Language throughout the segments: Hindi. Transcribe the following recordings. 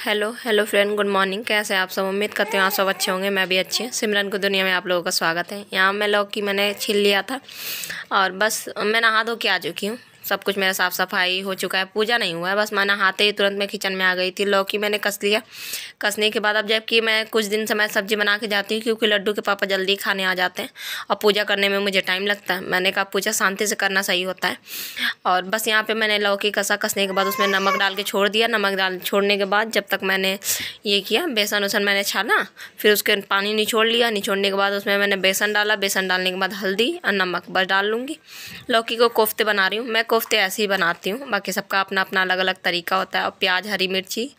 Hello hello friend, good morning. कैसे हैं आप सब? उम्मीद करते हैं आप सब अच्छे होंगे। मैं भी अच्छी हूँ। सिमरन को दुनिया में आप लोगों का स्वागत है। यहाँ मैं लौकी मैंने छील लिया था और बस मैं नहा धो के आ चुकी हूँ। सब कुछ मेरा साफ़ सफाई हो चुका है, पूजा नहीं हुआ है। बस मैं नहाते ही तुरंत मैं किचन में आ गई थी। लौकी मैंने कस लिया। कसने के बाद अब जबकि मैं कुछ दिन से मैं सब्ज़ी बना के जाती हूँ क्योंकि लड्डू के पापा जल्दी खाने आ जाते हैं और पूजा करने में मुझे टाइम लगता है। मैंने कहा पूजा शांति से करना सही होता है। और बस यहाँ पे मैंने लौकी कसने के बाद उसमें नमक डाल के छोड़ दिया। नमक डाल छोड़ने के बाद जब तक मैंने ये किया, बेसन उसन मैंने छाना, फिर उसके पानी निचोड़ लिया। निचोड़ने के बाद उसमें मैंने बेसन डाला। बेसन डालने के बाद हल्दी और नमक बस डाल लूँगी। लौकी को कोफ्ते बना रही हूँ मैं। कोफ्ते ऐसे ही बनाती हूँ, बाकी सबका अपना अपना अलग अलग तरीका होता है। और प्याज, हरी मिर्ची,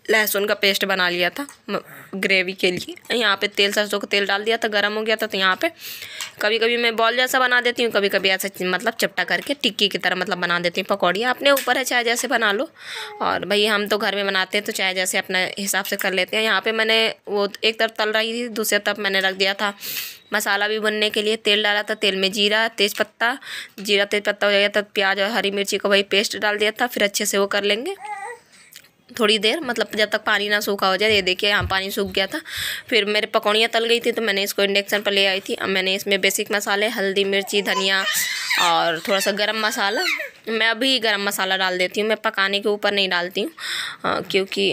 लहसुन का पेस्ट बना लिया था ग्रेवी के लिए। यहाँ पे तेल, सरसों का तेल डाल दिया था, गर्म हो गया था। तो यहाँ पे कभी कभी मैं बॉल जैसा बना देती हूँ, कभी कभी ऐसा मतलब चपटा करके टिक्की की तरह मतलब बना देती हूँ। पकौड़ियाँ अपने ऊपर है, चाहे जैसे बना लो। और भाई हम तो घर में बनाते हैं तो चाहे जैसे अपने हिसाब से कर लेते हैं। यहाँ पर मैंने वो एक तरफ तल रही थी, दूसरी तरफ मैंने रख दिया था मसाला भी बनने के लिए। तेल डाला था, तेल में जीरा तेज़पत्ता हो जाएगा तब प्याज और हरी मिर्ची का वही पेस्ट डाल दिया था। फिर अच्छे से वो कर लेंगे थोड़ी देर, मतलब जब तक पानी ना सूखा हो जाए। ये देखिए यहाँ पानी सूख गया था। फिर मेरे पकौड़ियाँ तल गई थी तो मैंने इसको इंडक्शन पर ले आई थी। अब मैंने इसमें बेसिक मसाले, हल्दी, मिर्ची, धनिया और थोड़ा सा गरम मसाला, मैं अभी गरम मसाला डाल देती हूँ। मैं पकाने के ऊपर नहीं डालती हूँ क्योंकि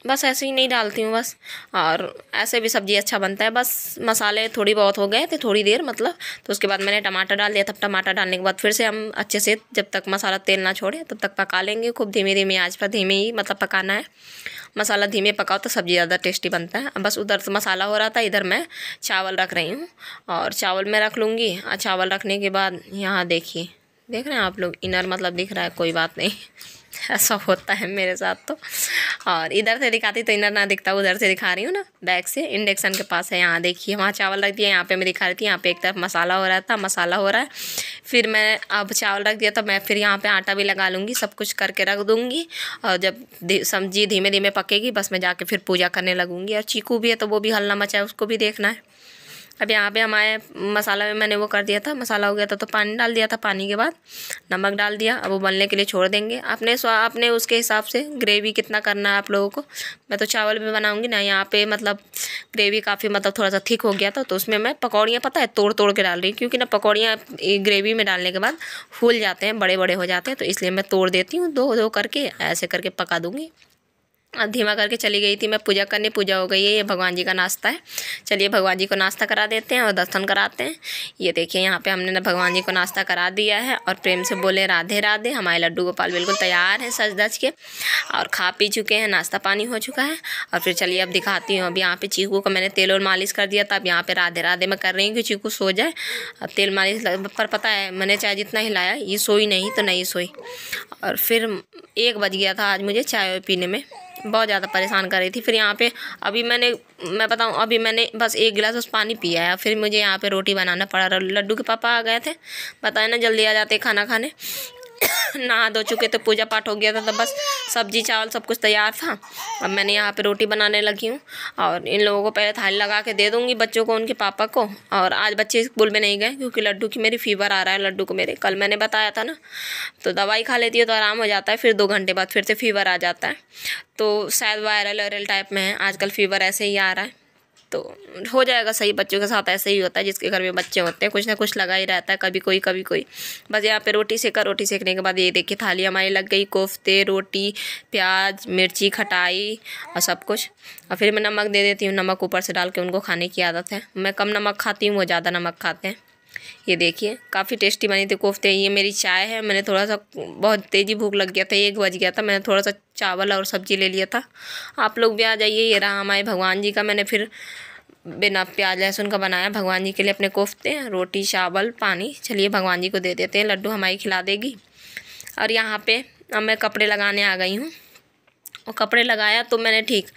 बस ऐसे ही नहीं डालती हूँ बस। और ऐसे भी सब्ज़ी अच्छा बनता है। बस मसाले थोड़ी बहुत हो गए थे थोड़ी देर मतलब, तो उसके बाद मैंने टमाटर डाल दिया था। टमाटर डालने के बाद फिर से हम अच्छे से जब तक मसाला तेल ना छोड़े तब तक पका लेंगे। खूब धीमे धीमे आंच पर, धीमे ही मतलब पकाना है। मसाला धीमे पकाओ तो सब्ज़ी ज़्यादा टेस्टी बनता है। बस उधर से मसाला हो रहा था, इधर मैं चावल रख रही हूँ और चावल मैं रख लूँगी। चावल रखने के बाद यहाँ देखिए, देख रहे हैं आप लोग, इनर मतलब दिख रहा है, कोई बात नहीं ऐसा होता है मेरे साथ तो। और इधर से दिखाती तो इधर ना दिखता, उधर से दिखा रही हूँ ना, बैक से इंडक्शन के पास है। यहाँ देखिए, वहाँ चावल रख दिया, यहाँ पे मैं दिखा रही थी। यहाँ पे एक तरफ मसाला हो रहा था, मसाला हो रहा है। फिर मैं अब चावल रख दिया तो मैं फिर यहाँ पे आटा भी लगा लूँगी, सब कुछ करके रख दूँगी। और जब सब्जी धीमे धीमे पकेगी बस मैं जाके फिर पूजा करने लगूँगी। और चीकू भी है तो वो भी हल्ला मचा है, उसको भी देखना है। अब यहाँ पे हमारे मसाला में मैंने वो कर दिया था, मसाला हो गया था तो पानी डाल दिया था। पानी के बाद नमक डाल दिया। अब वो बनने के लिए छोड़ देंगे। अपने उसके हिसाब से ग्रेवी कितना करना है आप लोगों को। मैं तो चावल भी बनाऊंगी ना, यहाँ पे मतलब ग्रेवी काफ़ी मतलब थोड़ा सा थिक हो गया था तो उसमें मैं पकौड़ियाँ पता है तोड़ तोड़ के डाल रही हूँ, क्योंकि ना पकौड़ियाँ ग्रेवी में डालने के बाद फूल जाते हैं, बड़े बड़े हो जाते हैं, तो इसलिए मैं तोड़ देती हूँ। दो दो करके ऐसे करके पका दूँगी। धीमा करके चली गई थी मैं पूजा करने। पूजा हो गई है, ये भगवान जी का नाश्ता है। चलिए भगवान जी को नाश्ता करा देते हैं और दर्शन कराते हैं। ये देखिए यहाँ पे हमने ना भगवान जी को नाश्ता करा दिया है। और प्रेम से बोले राधे राधे। हमारे लड्डू गोपाल बिल्कुल तैयार हैं सज धज के और खा पी चुके हैं, नाश्ता पानी हो चुका है। और फिर चलिए अब दिखाती हूँ। अब यहाँ पे चीकू को मैंने तेल और मालिश कर दिया था। अब यहाँ पे राधे राधे मैं कर रही हूँ कि चीकू सो जाए। अब तेल मालिश पर पता है मैंने चाहे जितना हिलाया ये सोई नहीं तो नहीं सोई। और फिर 1 बज गया था आज मुझे चाय पीने में, बहुत ज़्यादा परेशान कर रही थी। फिर यहाँ पे मैं बताऊँ, अभी मैंने बस 1 गिलास बस पानी पिया है। फिर मुझे यहाँ पे रोटी बनाना पड़ा। लड्डू के पापा आ गए थे, बताए ना जल्दी आ जाते खाना खाने। नहा धो चुके थे, पूजा पाठ हो गया था, तो बस सब्जी चावल सब कुछ तैयार था। अब मैंने यहाँ पे रोटी बनाने लगी हूँ और इन लोगों को पहले थाली लगा के दे दूँगी, बच्चों को, उनके पापा को। और आज बच्चे स्कूल में नहीं गए क्योंकि लड्डू की मेरी फीवर आ रहा है। लड्डू को मेरे कल मैंने बताया था ना, तो दवाई खा लेती है तो आराम हो जाता है, फिर 2 घंटे बाद फिर से फीवर आ जाता है। तो शायद वायरल टाइप में है आजकल, फीवर ऐसे ही आ रहा है। तो हो जाएगा सही। बच्चों के साथ ऐसे ही होता है, जिसके घर में बच्चे होते हैं कुछ ना कुछ लगा ही रहता है, कभी कोई कभी कोई। बस यहाँ पे रोटी सेकने के बाद ये देखिए थाली हमारी लग गई। कोफ्ते, रोटी, प्याज, मिर्ची, खटाई और सब कुछ। और फिर मैं नमक दे देती हूँ, नमक ऊपर से डाल के उनको खाने की आदत है। मैं कम नमक खाती हूँ, वो ज़्यादा नमक खाते हैं। ये देखिए काफ़ी टेस्टी बनी थी कोफ्ते। ये मेरी चाय है। मैंने थोड़ा सा, बहुत तेज़ी भूख लग गया था, 1 बज गया था, मैंने थोड़ा सा चावल और सब्ज़ी ले लिया था। आप लोग भी आ जाइए। ये रहा हमारे भगवान जी का, मैंने फिर बिना प्याज लहसुन का बनाया भगवान जी के लिए अपने कोफ्ते, रोटी, चावल, पानी। चलिए भगवान जी को दे देते हैं, लड्डू हमारी खिला देगी। और यहाँ पे अब मैं कपड़े लगाने आ गई हूँ। और कपड़े लगाया तो मैंने ठीक,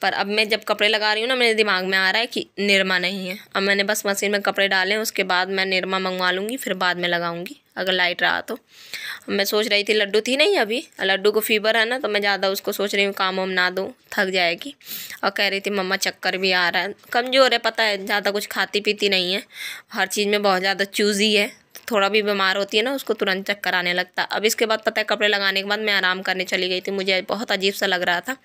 पर अब मैं जब कपड़े लगा रही हूँ ना, मेरे दिमाग में आ रहा है कि निरमा नहीं है। अब मैंने बस मशीन में कपड़े डाले, उसके बाद मैं निरमा मंगवा लूँगी, फिर बाद में लगाऊँगी अगर लाइट रहा तो। मैं सोच रही थी, लड्डू थी नहीं अभी, लड्डू को फीवर है ना, तो मैं ज़्यादा उसको सोच रही हूँ काम वाम ना दूँ, थक जाएगी। और कह रही थी मम्मा चक्कर भी आ रहा है, कमज़ोर है पता है, ज़्यादा कुछ खाती पीती नहीं है, हर चीज़ में बहुत ज़्यादा चूज़ी है, थोड़ा भी बीमार होती है ना उसको तुरंत चक्कर आने लगता। अब इसके बाद पता है कपड़े लगाने के बाद मैं आराम करने चली गई थी। मुझे बहुत अजीब सा लग रहा था,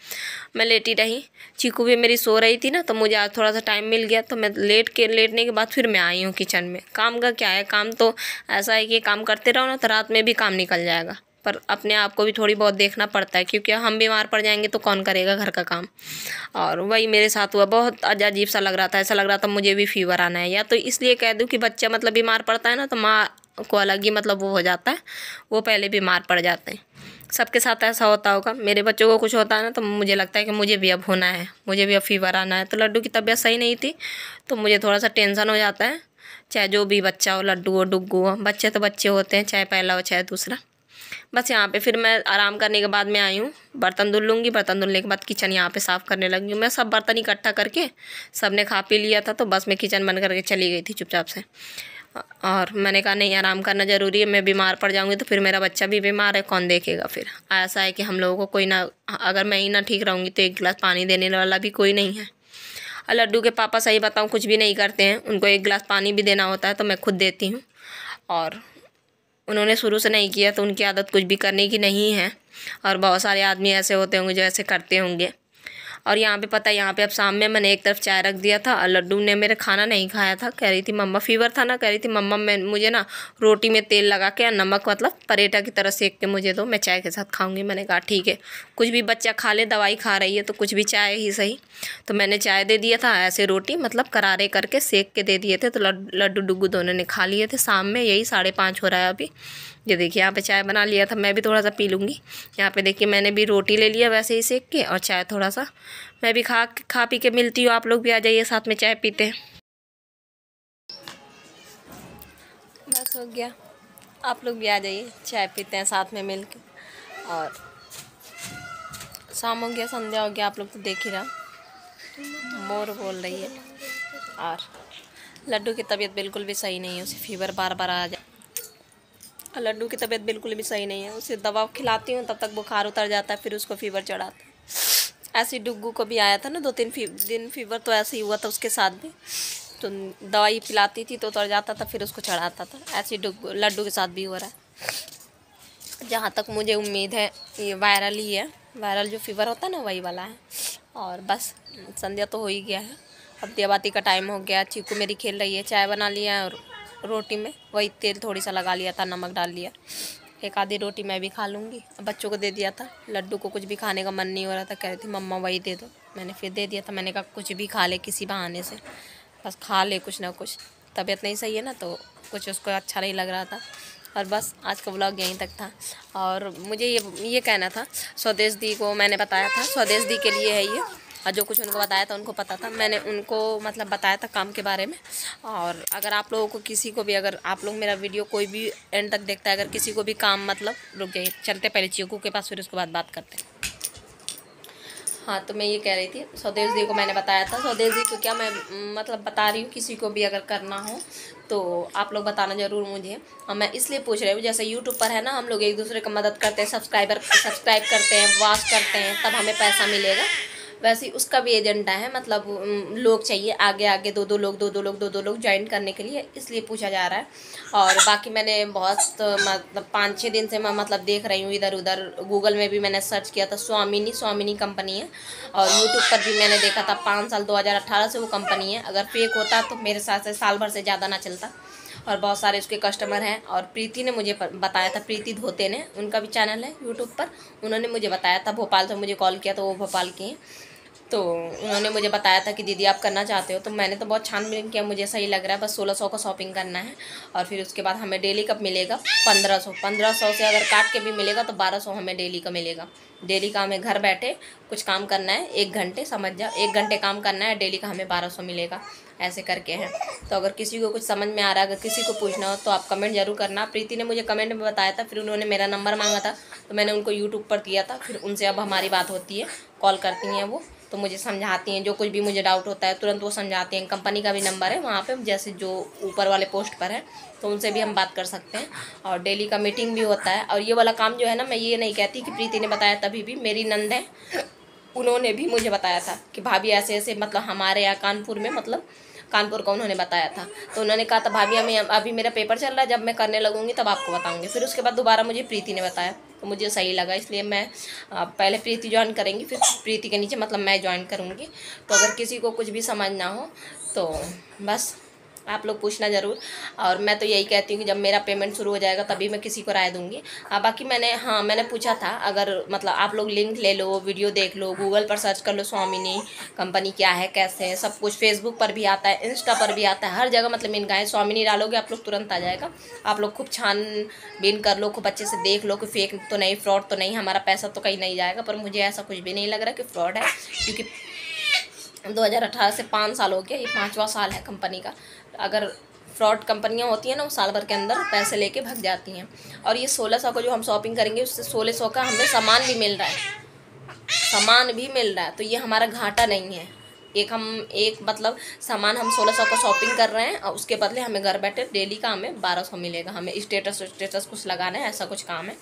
मैं लेटी रही। चीकू भी मेरी सो रही थी ना, तो मुझे आज थोड़ा सा टाइम मिल गया, तो मैं लेटने के बाद फिर मैं आई हूँ किचन में। काम का क्या है, काम तो ऐसा है कि काम करते रहो ना तो रात में भी काम निकल जाएगा, पर अपने आप को भी थोड़ी बहुत देखना पड़ता है, क्योंकि हम बीमार पड़ जाएंगे तो कौन करेगा घर का काम। और वही मेरे साथ हुआ, बहुत अजीब सा लग रहा था, ऐसा लग रहा था मुझे भी फीवर आना है। या तो इसलिए कह दूँ कि बच्चा मतलब बीमार पड़ता है ना तो माँ को अलग ही मतलब वो हो जाता है, वो पहले बीमार पड़ जाते हैं। सबके साथ ऐसा होता होगा, मेरे बच्चों को कुछ होता है ना तो मुझे लगता है कि मुझे भी अब होना है, मुझे भी अब फीवर आना है। तो लड्डू की तबीयत सही नहीं थी तो मुझे थोड़ा सा टेंशन हो जाता है, चाहे जो भी बच्चा हो, लड्डू हो, डुग्गू हो, बच्चे तो बच्चे होते हैं, चाहे पहला हो चाहे दूसरा। बस यहाँ पे फिर मैं आराम करने के बाद मैं आई हूँ, बर्तन धुल लूँगी। बर्तन धुलने के बाद किचन यहाँ पे साफ़ करने लगी हूँ। मैं सब बर्तन इकट्ठा करके, सब ने खा पी लिया था तो बस मैं किचन बंद करके चली गई थी चुपचाप से। और मैंने कहा नहीं, आराम करना ज़रूरी है, मैं बीमार पड़ जाऊँगी तो फिर मेरा बच्चा भी बीमार है, कौन देखेगा फिर। ऐसा है कि हम लोगों को कोई ना, अगर मैं ही ना ठीक रहूँगी तो एक गिलास पानी देने वाला भी कोई नहीं है। और लड्डू के पापा सही बताऊँ कुछ भी नहीं करते हैं, उनको एक गिलास पानी भी देना होता है तो मैं खुद देती हूँ। और उन्होंने शुरू से नहीं किया तो उनकी आदत कुछ भी करने की नहीं है। और बहुत सारे आदमी ऐसे होते होंगे जो ऐसे करते होंगे। और यहाँ पे पता है, यहाँ पे अब शाम में मैंने एक तरफ चाय रख दिया था और लड्डू ने मेरे खाना नहीं खाया था। कह रही थी मम्मा, फीवर था ना, कह रही थी मम्मा मैं मुझे ना रोटी में तेल लगा के या नमक मतलब परेठा की तरह सेक के मुझे दो, मैं चाय के साथ खाऊंगी। मैंने कहा ठीक है, कुछ भी बच्चा खा ले, दवाई खा रही है तो कुछ भी चाय ही सही। तो मैंने चाय दे दिया था, ऐसे रोटी मतलब करारे करके सेक के दे दिए थे। तो लड्डू डुग्गू दोनों ने खा लिए थे। शाम में यही 5:30 हो रहा है अभी। ये देखिए यहाँ पे चाय बना लिया था, मैं भी थोड़ा सा पी लूँगी। यहाँ पे देखिए मैंने भी रोटी ले लिया वैसे ही सेक के, और चाय थोड़ा सा मैं भी खा पी के मिलती हूँ। आप लोग भी आ जाइए, साथ में चाय पीते हैं। बस हो गया, आप लोग भी आ जाइए, चाय पीते हैं साथ में मिल के। और शाम हो गया, संध्या हो गया, आप लोग तो देख ही रहा, मोर बोल रही है। और लड्डू की तबीयत बिल्कुल भी सही नहीं है, उसे फीवर बार बार आ जाए। लड्डू की तबीयत बिल्कुल भी सही नहीं है, उसे दवा खिलाती हूँ तब तक बुखार उतर जाता है, फिर उसको फीवर चढ़ाता है। ऐसे डुग्गू को भी आया था ना 2-3 दिन फीवर, तो ऐसे ही हुआ था उसके साथ भी। तो दवाई पिलाती थी तो उतर जाता था, फिर उसको चढ़ाता था। ऐसे लड्डू के साथ भी हो रहा है। जहाँ तक मुझे उम्मीद है ये वायरल ही है, वायरल जो फीवर होता है ना वही वाला है। और बस संध्या तो हो ही गया है, अब दिया बाती का टाइम हो गया। चीकू मेरी खेल रही है, चाय बना लिया है और रोटी में वही तेल थोड़ी सा लगा लिया था, नमक डाल लिया। एक आधी रोटी मैं भी खा लूँगी। बच्चों को दे दिया था, लड्डू को कुछ भी खाने का मन नहीं हो रहा था, कह रही थी मम्मा वही दे दो। मैंने फिर दे दिया था, मैंने कहा कुछ भी खा ले किसी बहाने से, बस खा ले कुछ ना कुछ। तबीयत नहीं सही है ना तो कुछ उसको अच्छा नहीं लग रहा था। और बस आज का व्लॉग यहीं तक था। और मुझे ये कहना था, स्वदेश दी को मैंने बताया था, स्वदेश दी के लिए है ये, और जो कुछ उनको बताया था उनको पता था, मैंने उनको मतलब बताया था काम के बारे में। और अगर आप लोगों को किसी को भी, अगर आप लोग मेरा वीडियो कोई भी एंड तक देखता है, अगर किसी को भी काम मतलब, रुक जाइए चलते पहले चीकू के पास, फिर उसके बाद बात करते हैं। हाँ, तो मैं ये कह रही थी, स्वदेश दी को मैंने बताया था। स्वदेश दी को क्या मैं मतलब बता रही हूँ, किसी को भी अगर करना हो तो आप लोग बताना ज़रूर मुझे। और मैं इसलिए पूछ रही हूँ, जैसे यूट्यूब पर है ना, हम लोग एक दूसरे का मदद करते हैं, सब्सक्राइब करते हैं, वॉच करते हैं, तब हमें पैसा मिलेगा। वैसे ही उसका भी एजेंडा है, मतलब लोग चाहिए आगे दो लोग ज्वाइन करने के लिए, इसलिए पूछा जा रहा है। और बाकी मैंने बहुत मतलब 5-6 दिन से मैं मतलब देख रही हूँ इधर उधर, गूगल में भी मैंने सर्च किया था, स्वामिनी कंपनी है। और यूट्यूब पर भी मैंने देखा था 5 साल 2018 से वो कंपनी है। अगर फेक होता तो मेरे साथ से साल भर से ज़्यादा ना चलता। और बहुत सारे उसके कस्टमर हैं। और प्रीति ने मुझे बताया था, प्रीति धोते ने, उनका भी चैनल है यूट्यूब पर, उन्होंने मुझे बताया था, भोपाल से मुझे कॉल किया तो वो भोपाल के हैं। तो उन्होंने मुझे बताया था कि दीदी आप करना चाहते हो, तो मैंने तो बहुत छानबीन किया, मुझे सही लग रहा है। बस 1600 का शॉपिंग करना है और फिर उसके बाद हमें डेली कब मिलेगा 1500 से अगर काट के भी मिलेगा तो 1200 हमें डेली का मिलेगा। डेली का हमें घर बैठे कुछ काम करना है, 1 घंटे, समझ जाओ 1 घंटे काम करना है, डेली का हमें 1200 मिलेगा, ऐसे करके हैं। तो अगर किसी को कुछ समझ में आ रहा है, अगर किसी को पूछना हो तो आप कमेंट जरूर करना। प्रीति ने मुझे कमेंट में बताया था, फिर उन्होंने मेरा नंबर मांगा था तो मैंने उनको यूट्यूब पर दिया था, फिर उनसे अब हमारी बात होती है, कॉल करती हैं वो, तो मुझे समझाती हैं, जो कुछ भी मुझे डाउट होता है तुरंत वो समझाती हैं। कंपनी का भी नंबर है वहाँ पे, जैसे जो ऊपर वाले पोस्ट पर है, तो उनसे भी हम बात कर सकते हैं। और डेली का मीटिंग भी होता है। और ये वाला काम जो है ना, मैं ये नहीं कहती कि प्रीति ने बताया तभी भी, मेरी नंद है, उन्होंने भी मुझे बताया था कि भाभी ऐसे ऐसे मतलब हमारे यहाँ कानपुर में मतलब कानपुर का उन्होंने बताया था। तो उन्होंने कहा था भाभी हमें अभी मेरा पेपर चल रहा है, जब मैं करने लगूँगी तब आपको बताऊँगी। फिर उसके बाद दोबारा मुझे प्रीति ने बताया, तो मुझे सही लगा, इसलिए मैं पहले प्रीति ज्वाइन करेंगी, फिर प्रीति के नीचे मतलब मैं ज्वाइन करूँगी। तो अगर किसी को कुछ भी समझ ना हो तो बस आप लोग पूछना ज़रूर। और मैं तो यही कहती हूँ कि जब मेरा पेमेंट शुरू हो जाएगा तभी मैं किसी को राय दूँगी। बाकी मैंने पूछा था, अगर मतलब आप लोग लिंक ले लो, वीडियो देख लो, गूगल पर सर्च कर लो स्वामिनी कंपनी क्या है कैसे है, सब कुछ फेसबुक पर भी आता है, इंस्टा पर भी आता है, हर जगह मतलब इनका है। स्वामिनी डालोगे आप लोग तुरंत आ जाएगा। आप लोग खूब छानबीन कर लो, खूब अच्छे से देख लो कि फेक तो नहीं, फ्रॉड तो नहीं, हमारा पैसा तो कहीं नहीं जाएगा। पर मुझे ऐसा कुछ भी नहीं लग रहा कि फ्रॉड है, क्योंकि 2018 से 5 साल हो गया, ये 5वां साल है कंपनी का। अगर फ्रॉड कंपनियां होती हैं ना, वो साल भर के अंदर पैसे लेके भाग जाती हैं। और ये 1600 का जो हम शॉपिंग करेंगे उससे 1600 का हमें सामान भी मिल रहा है, तो ये हमारा घाटा नहीं है। एक मतलब सामान हम 1600 का शॉपिंग कर रहे हैं और उसके बदले हमें घर बैठे डेली का हमें 1200 मिलेगा। हमें स्टेटस कुछ लगाना है, ऐसा कुछ काम है।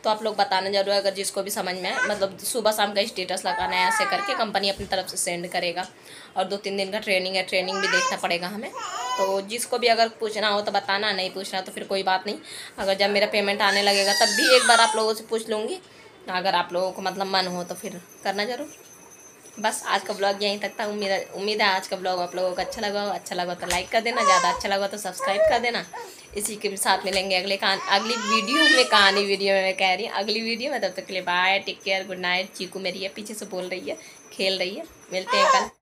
तो आप लोग बताना जरूर, अगर जिसको भी समझ में आए, मतलब सुबह शाम का स्टेटस लगाना है, ऐसे करके कंपनी अपनी तरफ से सेंड करेगा। और 2-3 दिन का ट्रेनिंग है, ट्रेनिंग भी देखना पड़ेगा हमें। तो जिसको भी अगर पूछना हो तो बताना, नहीं पूछना तो फिर कोई बात नहीं। अगर जब मेरा पेमेंट आने लगेगा तब भी एक बार आप लोगों से पूछ लूँगी। अगर आप लोगों को मतलब मन हो तो फिर करना ज़रूर। बस आज का ब्लॉग यहीं तक था। उम्मीद है आज का ब्लॉग आप लोगों को अच्छा लगा हो। अच्छा लगा तो लाइक कर देना, ज़्यादा अच्छा लगा तो सब्सक्राइब कर देना। इसी के साथ मिलेंगे अगली वीडियो में, कहानी वीडियो में मैं कह रही हूँ, अगली वीडियो में। तब तक के लिए bye, take care, good night. Cheeku मेरी है पीछे से बोल रही है, खेल रही है। मिलते हैं कल।